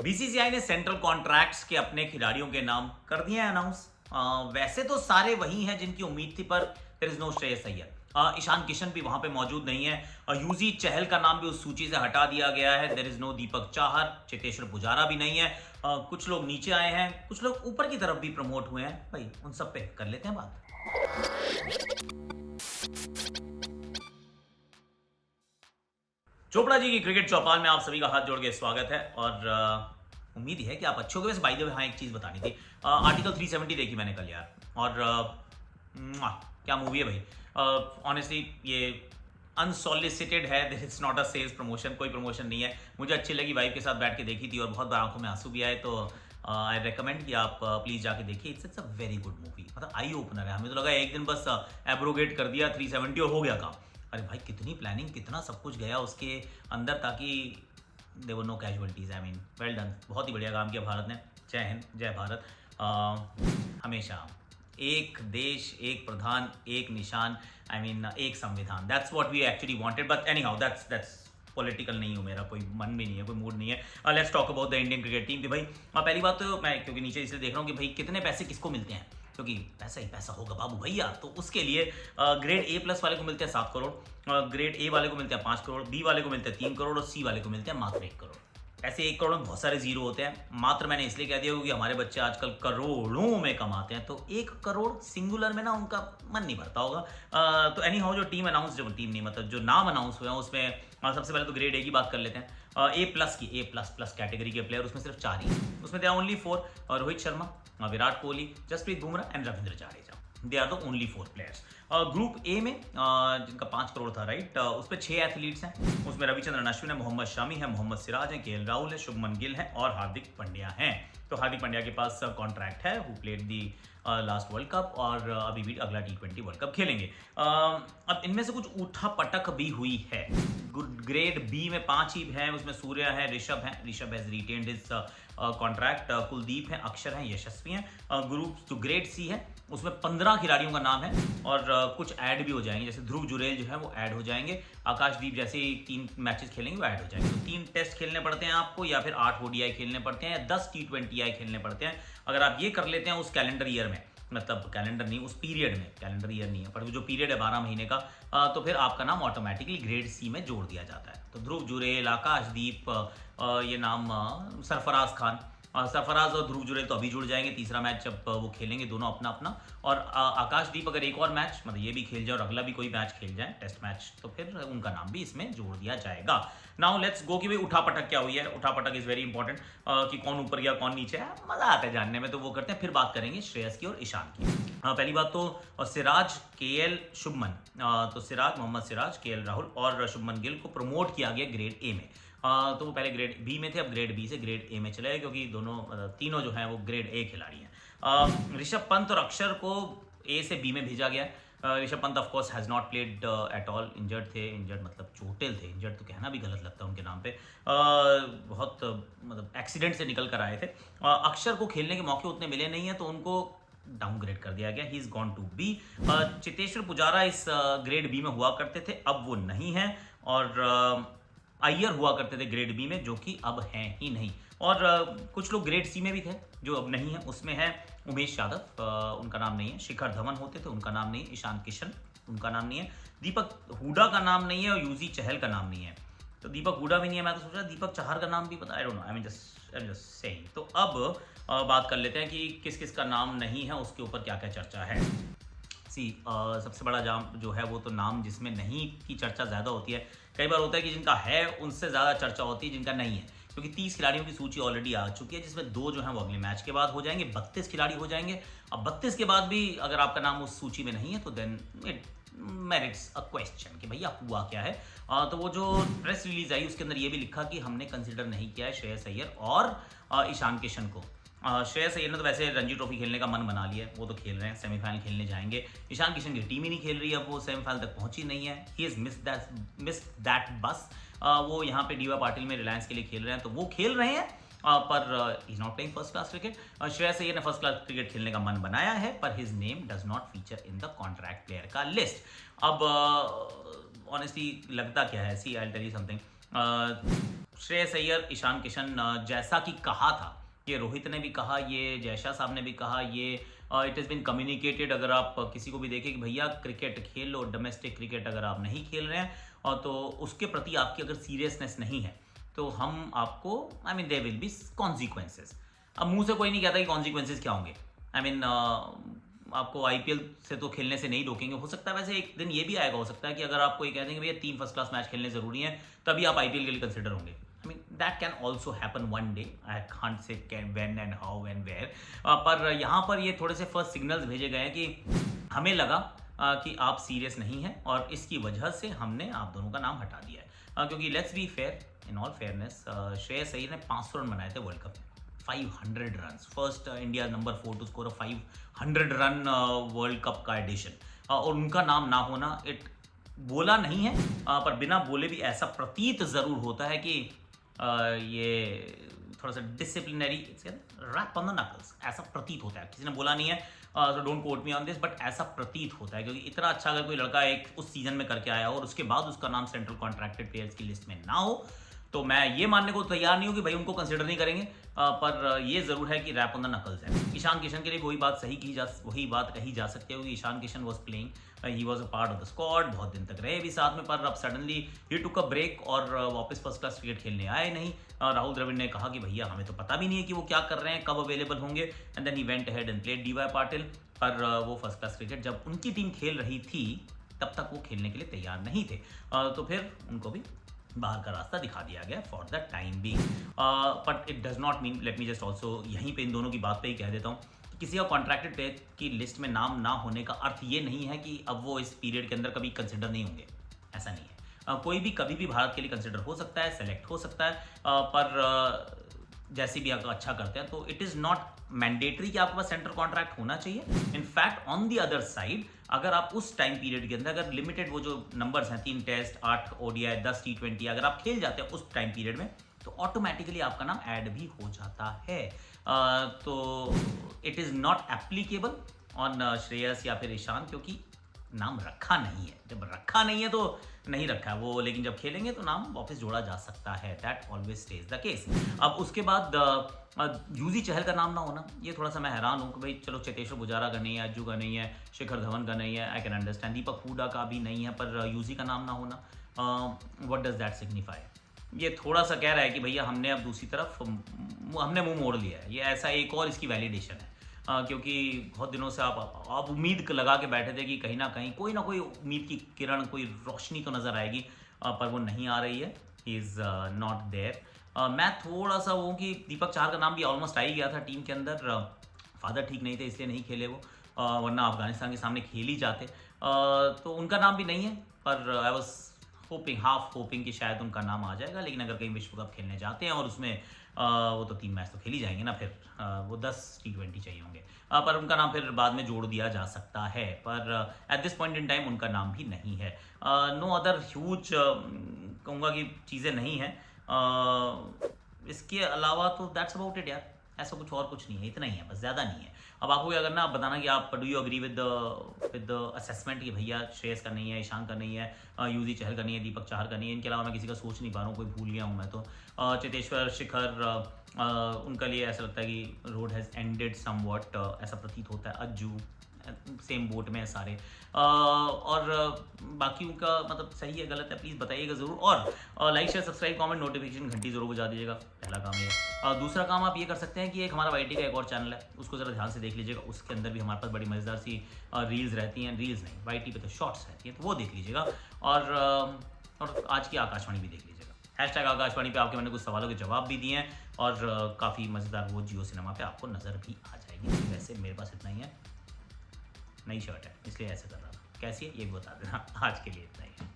BCCI ने central contracts के अपने खिलाड़ियों के नाम कर दिए हैं अनाउंस। वैसे तो सारे वही हैं जिनकी उम्मीद थी, पर there is no Shreyas Iyer. Ishan Kishan भी वहां पे मौजूद नहीं है। यूजी चहल का नाम भी उस सूची से हटा दिया गया है। There is no Deepak Chahar, Cheteshwar Pujara भी नहीं है। कुछ लोग नीचे आए हैं, कुछ लोग ऊपर की तरफ भी प्रमोट हुए हैं। भाई उन सब पे कर लेते हैं बात। चोपड़ा जी की क्रिकेट चौपाल में आप सभी का हाथ जोड़ के स्वागत है और उम्मीद ही है कि आप अच्छे हो गए। वैसे बाय द वे हाँ, एक चीज़ बतानी थी। आर्टिकल 370 देखी मैंने कल यार, और क्या मूवी है भाई। ऑनेस्टली ये अनसॉलिसिटेड है, it's not a sales promotion, कोई प्रमोशन नहीं है। मुझे अच्छी लगी, वाइफ के साथ बैठ के देखी थी और बहुत बार आंखों में आंसू भी आए। तो आई रेकमेंड कि आप प्लीज़ जाके देखिए। It's a very good movie, मतलब आई ओपनर है। हमें तो लगा एक दिन बस एब्रोगेट कर दिया 370 और हो गया काम। अरे भाई कितनी प्लानिंग, कितना सब कुछ गया उसके अंदर ताकि there were no casualties. I mean well done, बहुत ही बढ़िया काम किया भारत ने। जय हिंद, जय भारत। हमेशा एक देश, एक प्रधान, एक निशान, आई मीन एक संविधान। That's what we actually wanted, but anyhow that's political नहीं हूँ, मेरा कोई मन भी नहीं है, कोई मूड नहीं है। Let's talk about the Indian cricket team. कि भाई पहली बात तो मैं क्योंकि नीचे इसलिए देख रहा हूँ कि भाई कितने पैसे किसको मिलते हैं, क्योंकि पैसा ही पैसा होगा बाबू भैया। तो उसके लिए ग्रेड ए प्लस वाले को मिलते हैं 7 करोड़, ग्रेड ए वाले को मिलते हैं 5 करोड़, बी वाले को मिलते हैं 3 करोड़ और सी वाले को मिलते हैं मात्र 1 करोड़। ऐसे 1 करोड़ में बहुत सारे जीरो होते हैं। मात्र मैंने इसलिए कह दिया क्योंकि हमारे बच्चे आजकल करोड़ों में कमाते हैं, तो 1 करोड़ सिंगुलर में ना उनका मन नहीं भरता होगा। तो एनी हाउ जो टीम अनाउंस, जो टीम नहीं मतलब जो नाम अनाउंस हुए हैं उसमें सबसे पहले तो ग्रेड ए की बात कर लेते हैं। ए प्लस की, ए प्लस प्लस कैटेगरी के प्लेयर उसमें सिर्फ 4 ही, उसमें they are only 4। Rohit Sharma, Virat Kohli, Jasprit Bumrah and Ravindra Jadeja, they are the only 4 players. Group A में जिनका 5 करोड़ था राइट, उस पर 6 एथलीट्स हैं। उसमें रविचंद्रन अश्विन है, मोहम्मद शमी है, मोहम्मद सिराज है, केएल राहुल है, शुभमन गिल है और हार्दिक पांड्या हैं। तो हार्दिक पांड्या के पास कॉन्ट्रैक्ट है, who played the last world cup और अभी भी अगला T20 वर्ल्ड कप खेलेंगे। अब इनमें से कुछ उठा पटक भी हुई है। ग्रेड बी में 5 ही हैं, उसमें सूर्य है, ऋषभ है, Rishabh has retained his contract, Kuldeep है, अक्षर है, यशस्वी हैं। ग्रुप जो ग्रेड सी है उसमें 15 खिलाड़ियों का नाम है और कुछ ऐड भी हो जाएंगे, जैसे ध्रुव जुरेल जो है वो ऐड हो जाएंगे। आकाशदीप जैसे ही 3 मैचेस खेलेंगे वो ऐड हो जाएंगे। तो 3 टेस्ट खेलने पड़ते हैं आपको, या फिर 8 ODI खेलने पड़ते हैं, या 10 T20I खेलने पड़ते हैं। अगर आप ये कर लेते हैं उस कैलेंडर ईयर में, मतलब कैलेंडर नहीं उस पीरियड में, कैलेंडर ईयर नहीं है पर जो पीरियड है 12 महीने का, तो फिर आपका नाम ऑटोमेटिकली ग्रेड सी में जोड़ दिया जाता है। तो ध्रुव जुरेल, आकाशदीप, ये नाम सरफराज खान, सरफराज और ध्रुव जुरेल तो अभी जुड़ जाएंगे तीसरा मैच जब वो खेलेंगे दोनों अपना अपना। और आकाशदीप अगर एक और मैच, मतलब ये भी खेल जाए और अगला भी कोई मैच खेल जाए टेस्ट मैच, तो फिर उनका नाम भी इसमें जोड़ दिया जाएगा। नाउ लेट्स गो कि भाई उठापटक क्या हुई है। उठापटक इज वेरी इंपॉर्टेंट, कि कौन ऊपर गया कौन नीचे है, मजा आता है जानने में, तो वो करते हैं। फिर बात करेंगे श्रेयस की और ईशान की। पहली बात तो सिराज, केएल, शुभमन, तो सिराज, मोहम्मद सिराज, केएल राहुल और शुभमन गिल को प्रमोट किया गया ग्रेड ए में। तो वो पहले ग्रेड बी में थे, अब ग्रेड बी से ग्रेड ए में चले गए, क्योंकि दोनों तीनों जो हैं वो ग्रेड ए खिलाड़ी हैं। ऋषभ पंत और अक्षर को ए से बी में भेजा गया है। Rishabh Pant of course has not played at all, injured थे, इंजर्ड मतलब चोटिल थे, इंजर्ड तो कहना भी गलत लगता है उनके नाम पे। बहुत मतलब एक्सीडेंट से निकल कर आए थे। अक्षर को खेलने के मौके उतने मिले नहीं हैं, तो उनको डाउनग्रेड कर दिया गया, he is gone to be. Cheteshwar Pujara इस ग्रेड बी में हुआ करते थे, अब वो नहीं है। और अय्यर हुआ करते थे ग्रेड बी में, जो कि अब हैं ही नहीं। और कुछ लोग ग्रेड सी में भी थे जो अब नहीं है। उसमें है उमेश यादव, उनका नाम नहीं है। शिखर धवन होते थे, उनका नाम नहीं है। ईशान किशन, उनका नाम नहीं है। दीपक हुडा का नाम नहीं है और यूजी चहल का नाम नहीं है। तो दीपक हुडा भी नहीं है, मैं तो सोच रहा दीपक चाहर का नाम भी पता, I don't know, I mean just saying. तो अब बात कर लेते हैं कि किस किस का नाम नहीं है, उसके ऊपर क्या क्या चर्चा है। सबसे बड़ा जाम जो है वो तो नाम जिसमें नहीं की चर्चा ज़्यादा होती है। कई बार होता है कि जिनका है उनसे ज़्यादा चर्चा होती है जिनका नहीं है, क्योंकि 30 खिलाड़ियों की सूची ऑलरेडी आ चुकी है, जिसमें 2 जो हैं वो अगले मैच के बाद हो जाएंगे। 32 खिलाड़ी हो जाएंगे। अब 32 के बाद भी अगर आपका नाम उस सूची में नहीं है तो then it merits a question कि भैया हुआ क्या है। तो वो जो प्रेस रिलीज आई उसके अंदर ये भी लिखा कि हमने कंसिडर नहीं किया है श्रेयस अय्यर और ईशान किशन को। श्रेयस अय्यर ने तो वैसे रणजी ट्रॉफी खेलने का मन बना लिया है, वो तो खेल रहे हैं, सेमीफाइनल खेलने जाएंगे। ईशान किशन की टीम ही नहीं खेल रही है, अब वो सेमीफाइनल तक पहुंची नहीं है। ही इज मिस दैट बस। वो यहाँ पे डीवा पाटिल में रिलायंस के लिए खेल रहे हैं, तो वो खेल रहे हैं, पर is not playing first class cricket. Shreyas Iyer ने फर्स्ट क्लास क्रिकेट खेलने का मन बनाया है, पर his name does not feature in the contract player का लिस्ट। अब ऑनेस्टली लगता क्या है, see I will tell you something. Shreyas Iyer, Ishan Kishan, जैसा कि कहा था, ये रोहित ने भी कहा, ये जयशाह साहब ने भी कहा, ये इट इज़ बिन कम्युनिकेटेड। अगर आप किसी को भी देखें कि भैया क्रिकेट खेल लो, डोमेस्टिक क्रिकेट अगर आप नहीं खेल रहे हैं और तो उसके प्रति आपकी अगर सीरियसनेस नहीं है तो हम आपको I mean there will be consequences. अब मुंह से कोई नहीं कहता कि कॉन्सिक्वेंसेस क्या होंगे। आई मीन आपको आईपीएल से तो खेलने से नहीं रोकेंगे। हो सकता है वैसे एक दिन ये भी आएगा, हो सकता है कि अगर आपको ये कह देंगे भैया 3 फर्स्ट क्लास मैच खेलने ज़रूरी हैं तभी आप आईपीएल के लिए कंसिडर होंगे। I mean that can also happen one day, I can't say when and how and where. पर यहाँ पर ये थोड़े से फर्स्ट सिग्नल्स भेजे गए हैं कि हमें लगा कि आप सीरियस नहीं हैं और इसकी वजह से हमने आप दोनों का नाम हटा दिया है। क्योंकि let's be fair, in all fairness, Shreyas Iyer ने 500 रन बनाए थे वर्ल्ड कप में, 500 run, first India number 4 to score 500 run world cup का एडिशन। और उनका नाम ना होना, इट बोला नहीं है पर बिना बोले भी ऐसा प्रतीत ज़रूर होता है कि ये थोड़ा सा disciplinary rap on the knuckles, ऐसा प्रतीत होता है। किसी ने बोला नहीं है so don't quote me on this, but ऐसा प्रतीत होता है। क्योंकि इतना अच्छा अगर कोई लड़का एक उस सीजन में करके आया हो और उसके बाद उसका नाम सेंट्रल कॉन्ट्रैक्टेड प्लेयर्स की लिस्ट में ना हो तो मैं ये मानने को तैयार नहीं हूँ कि भाई उनको कंसिडर नहीं करेंगे। पर ये ज़रूर है कि रैप ऑन द नकल्स है। ईशान किशन के लिए वही बात कही जा सकती है क्योंकि Ishan Kishan was playing, he was a part of the squad, बहुत दिन तक रहे भी साथ में, पर अब suddenly he took a break और वापस फर्स्ट क्लास क्रिकेट खेलने आए नहीं। राहुल द्रविड़ ने कहा कि भैया हमें तो पता भी नहीं है कि वो क्या कर रहे हैं, कब अवेलेबल होंगे, and then he went ahead and played D Y Patil. पर वो फर्स्ट क्लास क्रिकेट जब उनकी टीम खेल रही थी तब तक वो खेलने के लिए तैयार नहीं थे, तो फिर उनको भी बाहर का रास्ता दिखा दिया गया फॉर द टाइम बी। But it does not mean, let me just also यहीं पे इन दोनों की बात पे ही कह देता हूँ कि किसी का कॉन्ट्रैक्टेड प्लेयर की लिस्ट में नाम ना होने का अर्थ ये नहीं है कि अब वो इस पीरियड के अंदर कभी कंसिडर नहीं होंगे, ऐसा नहीं है। कोई भी कभी भी भारत के लिए कंसिडर हो सकता है, सेलेक्ट हो सकता है, पर जैसे भी आप अच्छा करते हैं तो इट इज़ नॉट मैंडेटरी कि आपके पास सेंट्रल कॉन्ट्रैक्ट होना चाहिए। In fact on the other side, अगर आप उस टाइम पीरियड के अंदर अगर लिमिटेड वो जो नंबर्स हैं 3 टेस्ट, 8 ओडीआई, 10 टी20 अगर आप खेल जाते हैं उस टाइम पीरियड में तो ऑटोमेटिकली आपका नाम ऐड भी हो जाता है। तो it is not applicable on Shreyas या फिर ईशान क्योंकि नाम रखा नहीं है। जब रखा नहीं है तो नहीं रखा है वो, लेकिन जब खेलेंगे तो नाम वापस जोड़ा जा सकता है। That always stage the case. अब उसके बाद यूजी चहल का नाम ना होना, ये थोड़ा सा मैं हैरान हूँ कि भाई चलो चेतेश्वर पुजारा का नहीं है, अज्जू का नहीं है, शिखर धवन का नहीं है, आई कैन अंडरस्टैंड, दीपक हुडा का भी नहीं है, पर यूजी का नाम ना होना, व्हाट डज दैट सिग्निफाई? ये थोड़ा सा कह रहा है कि भैया हमने अब दूसरी तरफ हमने मुंह मोड़ लिया है। ये ऐसा एक और इसकी वैलिडेशन है। क्योंकि बहुत दिनों से आप उम्मीद लगा के बैठे थे कि कहीं ना कहीं कोई ना कोई उम्मीद की किरण, कोई रोशनी तो नज़र आएगी, पर वो नहीं आ रही है। He is not there. मैं थोड़ा सा वो कि दीपक चाहर का नाम भी ऑलमोस्ट आ ही गया था टीम के अंदर। फादर ठीक नहीं थे इसलिए नहीं खेले वो, वरना अफगानिस्तान के सामने खेल ही जाते। तो उनका नाम भी नहीं है, पर आई वॉज हाफ होपिंग कि शायद उनका नाम आ जाएगा। लेकिन अगर कहीं विश्व कप खेलने जाते हैं और उसमें वो तो 3 मैच तो खेल ही जाएंगे ना, फिर वो 10 टी20 चाहिए होंगे, पर उनका नाम फिर बाद में जोड़ दिया जा सकता है। पर at this point in time उनका नाम भी नहीं है। नो अदर ह्यूज कहूँगा कि चीज़ें नहीं हैं। इसके अलावा तो दैट्स अबाउट इट यार, ऐसा कुछ और कुछ नहीं है, इतना ही है बस, ज़्यादा नहीं है। अब आपको अगर ना आप बताना कि आप do you agree with the assessment कि भैया श्रेयस का नहीं है, ईशान का नहीं है, यूजी चहल का नहीं है, दीपक चाहर का नहीं है, इनके अलावा मैं किसी का सोच नहीं पा रहा हूँ, कोई भूल गया हूँ मैं तो। चेतेश्वर, शिखर, उनका लिए ऐसा लगता है कि रोड हैज़ एंडेड समवॉट, ऐसा प्रतीत होता है। अज्जू सेम बोट में है सारे। और बाकी उनका मतलब सही है गलत है प्लीज़ बताइएगा ज़रूर। और like share subscribe comment notification घंटी ज़रूर बजा दीजिएगा, पहला काम ये। दूसरा काम आप ये कर सकते हैं कि एक हमारा वाईटी का एक और चैनल है, उसको ज़रा ध्यान से देख लीजिएगा। उसके अंदर भी हमारे पास बड़ी मज़ेदार सी रील्स रहती हैं, रील्स नहीं वाईटी पे तो शॉर्ट्स रहती हैं, तो वो देख लीजिएगा। और आज की आकाशवाणी भी देख लीजिएगा। हैशटैग आकाशवाणी पे आपके मैंने कुछ सवालों के जवाब भी दिए हैं और काफ़ी मज़ेदार वो जियो सिनेमा पे आपको नज़र भी आ जाएगी। वैसे मेरे पास इतना ही है, नई शर्ट है इसलिए ऐसे कर रहा था, कैसी है ये भी बता देना। आज के लिए इतना ही है।